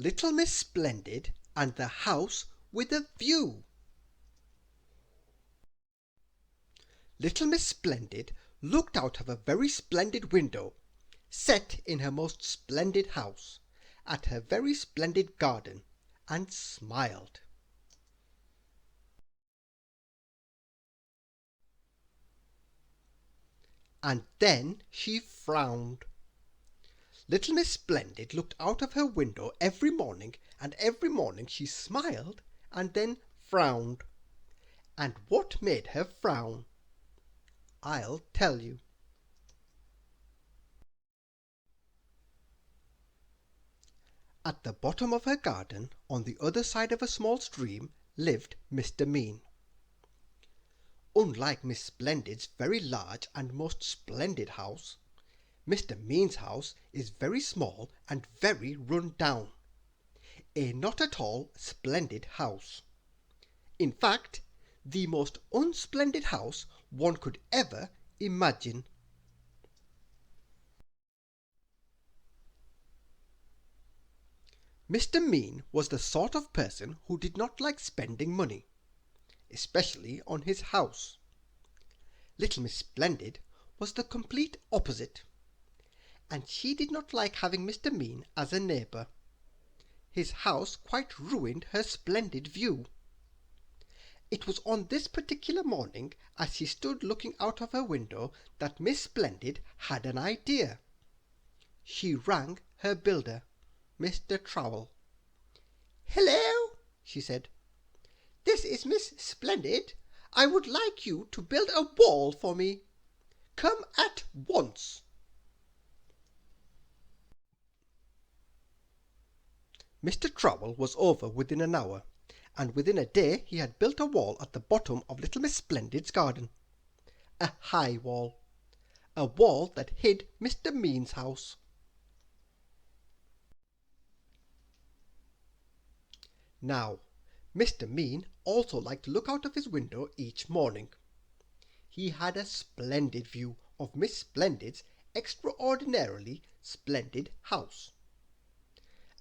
Little Miss Splendid and the House with a View. Little Miss Splendid looked out of a very splendid window, set in her most splendid house, at her very splendid garden, and smiled. And then she frowned. Little Miss Splendid looked out of her window every morning, and every morning she smiled and then frowned. And what made her frown? I'll tell you. At the bottom of her garden, on the other side of a small stream, lived Mr. Mean. Unlike Miss Splendid's very large and most splendid house, Mr. Mean's house is very small and very run down, a not at all splendid house. In fact, the most unsplendid house one could ever imagine. Mr. Mean was the sort of person who did not like spending money, especially on his house. Little Miss Splendid was the complete opposite, and she did not like having Mr. Mean as a neighbour. His house quite ruined her splendid view. It was on this particular morning, as she stood looking out of her window, that Miss Splendid had an idea. She rang her builder, Mr. Trowel. "Hello," she said. "This is Miss Splendid. I would like you to build a wall for me. Come at once." Mr. Trowel was over within an hour, and within a day he had built a wall at the bottom of little Miss Splendid's garden. A high wall. A wall that hid Mr. Mean's house. Now, Mr. Mean also liked to look out of his window each morning. He had a splendid view of Miss Splendid's extraordinarily splendid house.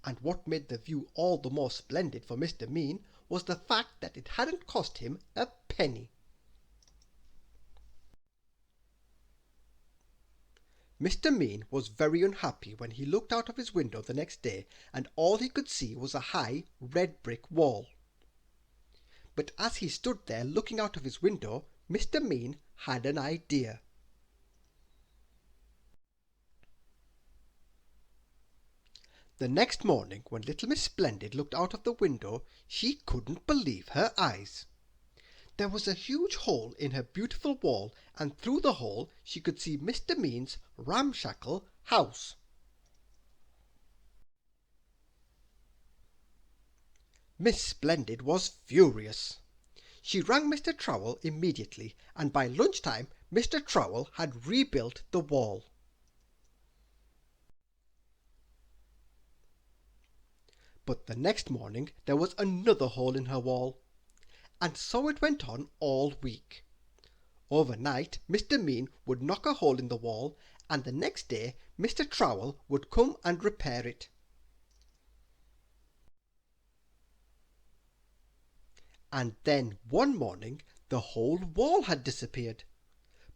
And what made the view all the more splendid for Mr. Mean was the fact that it hadn't cost him a penny. Mr. Mean was very unhappy when he looked out of his window the next day, and all he could see was a high red brick wall. But as he stood there looking out of his window, Mr. Mean had an idea. The next morning, when little Miss Splendid looked out of the window, she couldn't believe her eyes. There was a huge hole in her beautiful wall, and through the hole she could see Mr. Mean's ramshackle house. Miss Splendid was furious. She rang Mr. Trowel immediately, and by lunchtime Mr. Trowel had rebuilt the wall. But the next morning there was another hole in her wall, and so it went on all week. Overnight Mr. Mean would knock a hole in the wall, and the next day Mr. Trowel would come and repair it. And then one morning the whole wall had disappeared.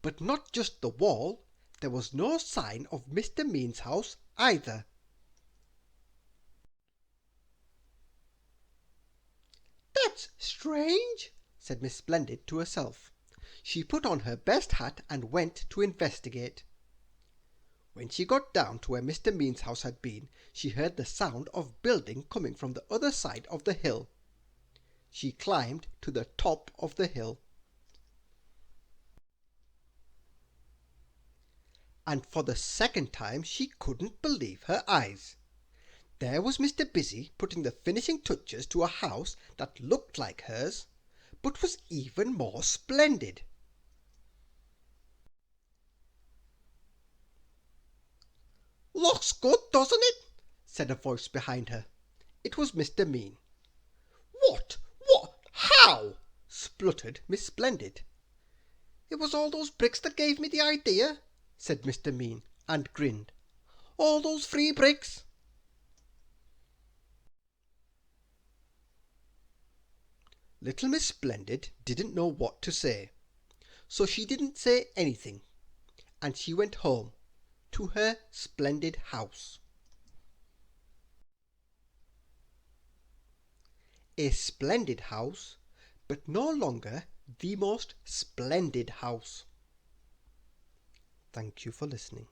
But not just the wall, there was no sign of Mr. Mean's house either. "That's strange," said Miss Splendid to herself. She put on her best hat and went to investigate. When she got down to where Mr. Mean's house had been, she heard the sound of building coming from the other side of the hill. She climbed to the top of the hill. And for the second time she couldn't believe her eyes. There was Mr. Busy putting the finishing touches to a house that looked like hers, but was even more splendid. "Looks good, doesn't it?" said a voice behind her. It was Mr. Mean. What, how?" spluttered Miss Splendid. "It was all those bricks that gave me the idea," said Mr. Mean, and grinned. "All those free bricks." Little Miss Splendid didn't know what to say, so she didn't say anything, and she went home to her splendid house. A splendid house, but no longer the most splendid house. Thank you for listening.